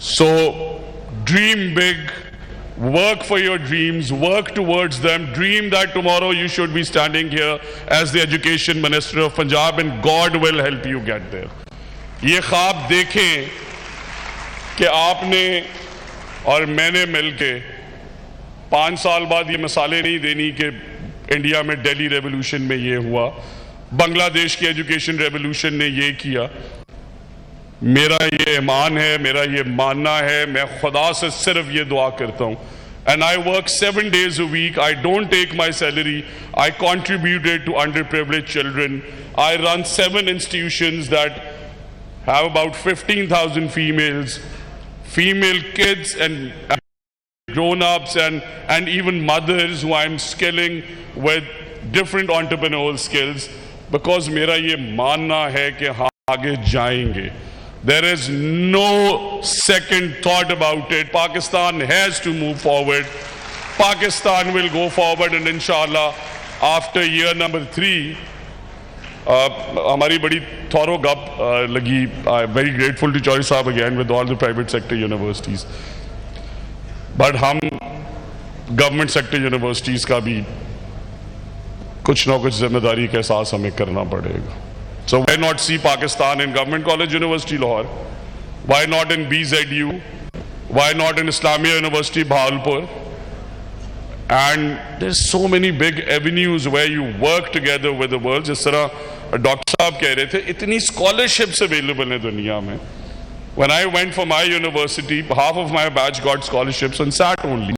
So dream big, work for your dreams, work towards them, dream that tomorrow you should be standing here as the Education Minister of Punjab and God will help you get there. ये ख्वाब देखें कि आपने और मैंने मिलके 5 साल बाद ये मिसालें नहीं देनी कि इंडिया में दिल्ली रेवोल्यूशन में ये हुआ, बांग्लादेश की एजुकेशन रेवोल्यूशन ने ये किया। मेरा ये ईमान है, मेरा ये मानना है, मैं खुदा से सिर्फ ये दुआ करता हूँ। And I work 7 days a week. I don't take my salary. I contributed to underprivileged children. I run 7 institutions that have about 15,000 female kids and grown-ups and even mothers who I'm skilling with different entrepreneurial skills because मेरा ये मानना है कि हम आगे जाएंगे। There is no second thought about it. Pakistan has to move forward. Pakistan will go forward and inshallah after year number 3 हमारी बड़ी थॉरो गप लगी। Very grateful to Chaudhry साहब again with all the private sector universities. But हम government sector universities का भी कुछ ना कुछ जिम्मेदारी का एहसास हमें करना पड़ेगा। So why not see Pakistan in Government College University Lahore? Why not in BZU? Why not in Islamia University Bahawalpur? And there's so many big avenues where you work together with the world. जिस तरह doctor साहब कह रहे थे, इतनी scholarships available हैं दुनिया में। When I went for my university, half of my batch got scholarships on SAT only.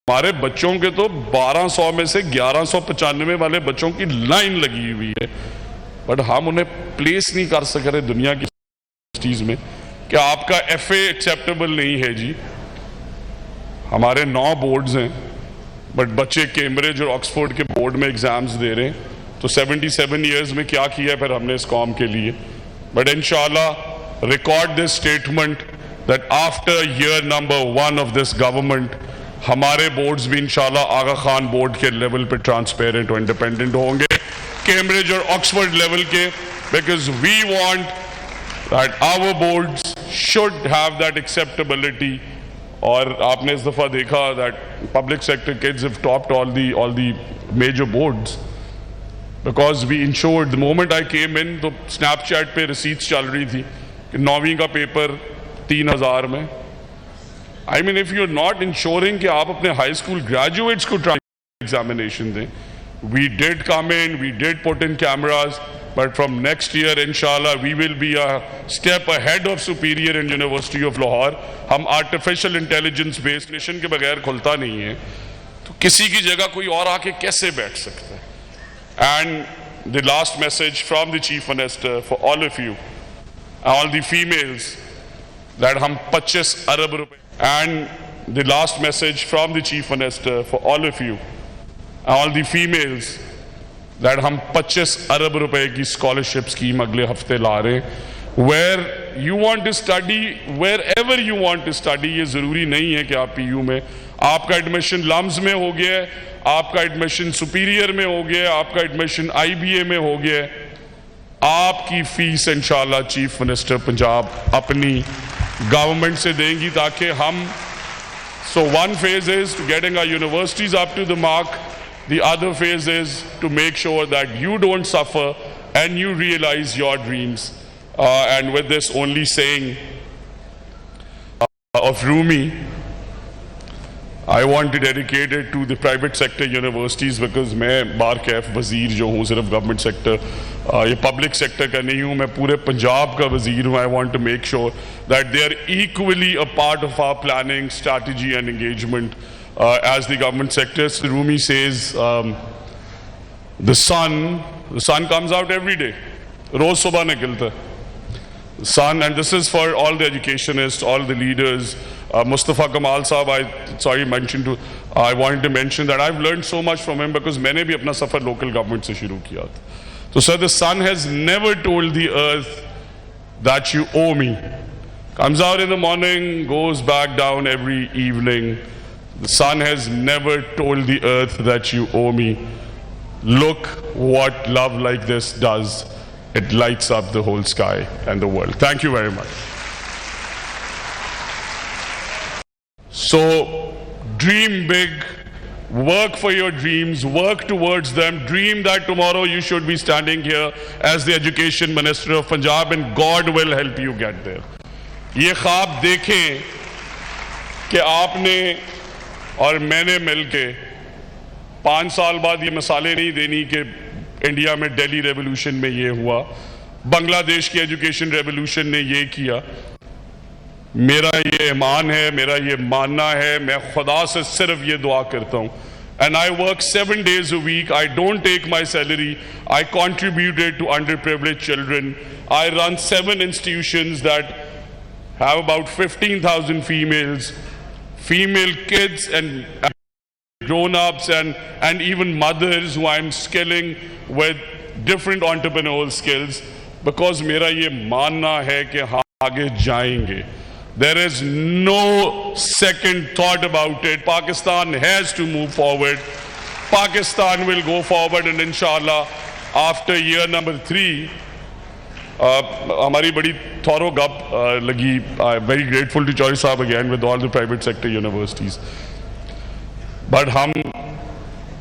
हमारे बच्चों के तो 1200 में से 1195 वाले बच्चों की लाइन लगी हुई है, बट हम उन्हें प्लेस नहीं कर सक रहे दुनिया की चीज में कि आपका FA एक्सेप्टेबल नहीं है जी। हमारे 9 बोर्ड्स हैं, बट बच्चे कैम्ब्रिज और ऑक्सफोर्ड के बोर्ड में एग्जाम्स दे रहे हैं। तो 77 ईयर्स में क्या किया फिर हमने इस कौम के लिए। बट इंशाल्लाह record this statement that after year number 1 of this government हमारे बोर्ड्स भी इंशाल्लाह आगा खान बोर्ड के लेवल पे ट्रांसपेरेंट और इंडिपेंडेंट होंगे, कैम्ब्रिज और ऑक्सफोर्ड लेवल के, because we want that our boards should have that acceptability. और आपने इस दफ़ा देखा that public sector kids have topped all the major boards because we ensured the moment I came in तो Snapchat पे receipts चल रही थी कि 9वीं का पेपर 3000 में। I mean if you're not ensuring कि आप अपने high school graduates को examination दें, we did come in, we did put in cameras, but from next year inshallah we will be a step ahead of Superior and University of Lahore. हम artificial intelligence based nation के बगैर खुलता नहीं है, तो किसी की जगह कोई और आके कैसे बैठ सकता है। And the last message from the Chief Minister for all of you, all the females, that हम 25 अरब रुपए, and the last message from the Chief Minister for all of you, all the females, that हम 25 अरब रुपए की scholarship scheme अगले हफ्ते ला रहे हैं, where you want to study, wherever you want to study। ये ज़रूरी नहीं है कि आप PU में, आपका एडमिशन लम्स में हो गया है, आपका एडमिशन सुपीरियर में हो गया है, आपका एडमिशन IBA में हो गया है, आपकी फीस इंशाल्लाह चीफ मिनिस्टर पंजाब अपनी गवर्नमेंट से देंगी ताकि हम so one phase is to getting our universities up to the mark, the other phase is to make sure that you don't suffer and you realize your dreams. And with this only saying of Rumi, I want to dedicate it to the private sector universities because मैं बार कैफ वज़ीर जो हूँ सिर्फ government sector ये public sector का नहीं हूँ, मैं पूरे पंजाब का वज़ीर हूँ। I want to make sure that they are equally a part of our planning, strategy and engagement as the government sector. So Rumi says the sun comes out every day, रोज सुबह निकलता है sun, and this is for all the educationists, all the leaders. Mustafa Kamal Saab, I wanted to mention that I've learned so much from him because मैंने भी अपना सफर local government से शुरू किया था। So sir, the sun has never told the earth that you owe me. Comes out in the morning, goes back down every evening. The sun has never told the earth that you owe me. Look what love like this does. It lights up the whole sky and the world. Thank you very much. So dream big, work for your dreams, work towards them, dream that tomorrow you should be standing here as the Education Minister of Punjab and God will help you get there. ये ख्वाब देखें कि आपने और मैंने मिलके 5 साल बाद ये मिसालें नहीं देनी कि इंडिया में दिल्ली रेवोल्यूशन में ये हुआ, बांग्लादेश की एजुकेशन रेवोल्यूशन ने ये किया। मेरा ये ईमान है, मेरा ये मानना है, मैं खुदा से सिर्फ ये दुआ करता हूँ। And I work 7 days a week. I don't take my salary. I contributed to underprivileged children. I run 7 institutions that have about 15,000 female kids and grown-ups and even mothers who I'm skilling with different entrepreneurial skills because मेरा ये मानना है कि हम आगे जाएंगे। There is no second thought about it. Pakistan has to move forward. Pakistan will go forward and inshallah after year number 3 हमारी बड़ी थॉरो गप लगी। Very grateful to Chaudhry साहब again with all the private sector universities. But हम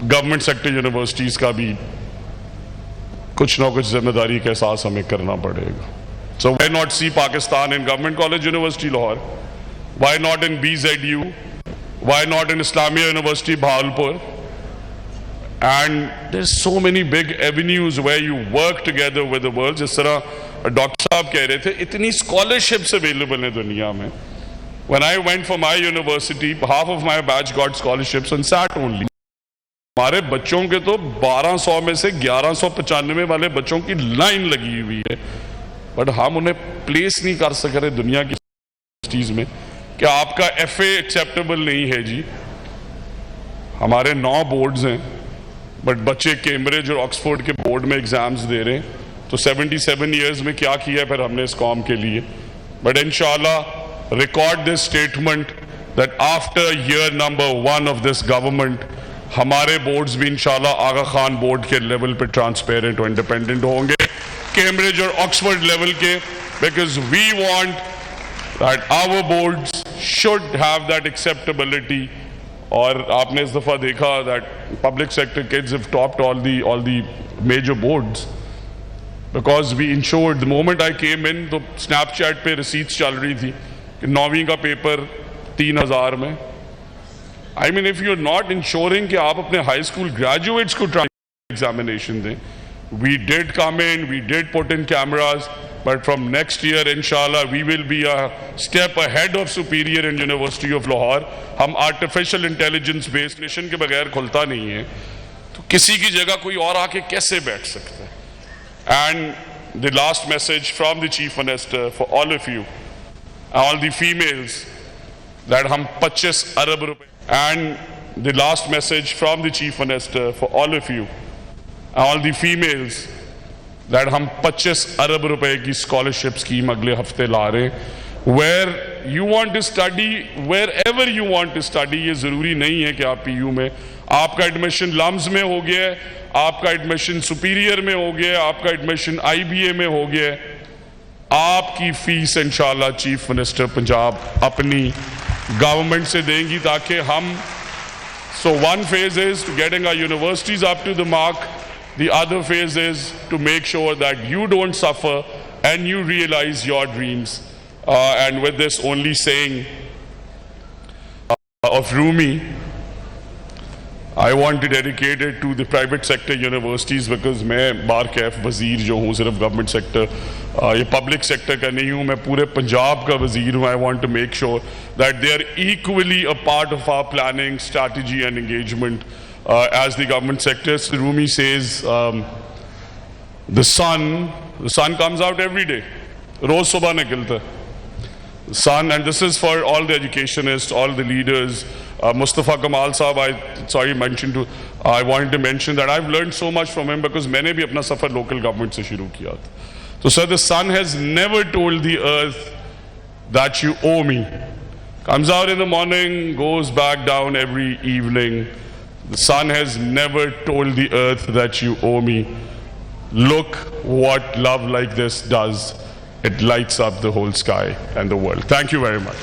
government sector universities का भी कुछ ना कुछ जिम्मेदारी का एहसास हमें करना पड़ेगा। So why not see Pakistan in Government College University Lahore? Why not in BZU? Why not in Islamia University Bahawalpur? And there's so many big avenues where you work together with the world. जिस तरह doctor साहब कह रहे थे, इतनी scholarships available हैं दुनिया में। When I went for my university, half of my batch got scholarships on SAT only. हमारे बच्चों के तो 1200 में से 1195 वाले बच्चों की लाइन लगी हुई है, बट हम उन्हें प्लेस नहीं कर सक रहे दुनिया की चीज में कि आपका FA एक्सेप्टेबल नहीं है जी। हमारे 9 बोर्ड्स हैं, बट बच्चे कैम्ब्रिज और ऑक्सफोर्ड के बोर्ड में एग्जाम्स दे रहे हैं। तो 77 ईयर्स में क्या किया फिर हमने इस कौम के लिए। बट इंशाल्लाह record this statement that after year number 1 of this government हमारे बोर्ड्स भी इंशाल्लाह आगा खान बोर्ड के लेवल पे ट्रांसपेरेंट और इंडिपेंडेंट होंगे, कैम्ब्रिज और ऑक्सफोर्ड लेवल के, because we want that our boards should have that acceptability. और आपने इस दफा देखा that public sector kids have topped all the major boards because we ensured the moment I came in तो Snapchat पे receipts चल रही थी कि 9वीं का पेपर 3000 में। I mean, if you're not ensuring कि आप अपने हाई स्कूल ग्रेजुएट्स को एग्जामिनेशन दें, we did come in, we did put in cameras, but from next year inshallah we will be a step ahead of Superior and University of Lahore. हम artificial intelligence based nation के बगैर खुलता नहीं है, तो किसी की जगह कोई और आके कैसे बैठ सकता है। And the last message from the Chief Minister for all of you, all the females, that हम 25 अरब रुपए, and the last message from the Chief Minister for all of you, all the females, that हम 25 अरब रुपए की scholarship scheme अगले हफ्ते ला रहे हैं, where you want to study, wherever you want to study। ये ज़रूरी नहीं है कि आप PU में, आपका एडमिशन लम्स में हो गया है, आपका एडमिशन सुपीरियर में हो गया है, आपका एडमिशन IBA में हो गया है, आपकी फीस इंशाल्लाह चीफ मिनिस्टर पंजाब अपनी गवर्नमेंट से देंगी ताकि हम so one phase is to getting our universities up to the mark, the other phase is to make sure that you don't suffer and you realize your dreams. And with this only saying of Rumi, I want to dedicate it to the private sector universities because मैं बार कैफ वज़ीर जो हूँ सिर्फ government sector ये public sector का नहीं हूँ, मैं पूरे पंजाब का वज़ीर हूँ। I want to make sure that they are equally a part of our planning, strategy and engagement as the government sector. So Rumi says the sun comes out every day, रोज सुबह निकलता है sun, and this is for all the educationists, all the leaders. Mustafa Kamal Saab, I wanted to mention that I've learned so much from him because मैंने भी अपना सफर local government से शुरू किया था। So sir, the sun has never told the earth that you owe me. Comes out in the morning, goes back down every evening. The sun has never told the earth that you owe me. Look what love like this does. It lights up the whole sky and the world. Thank you very much.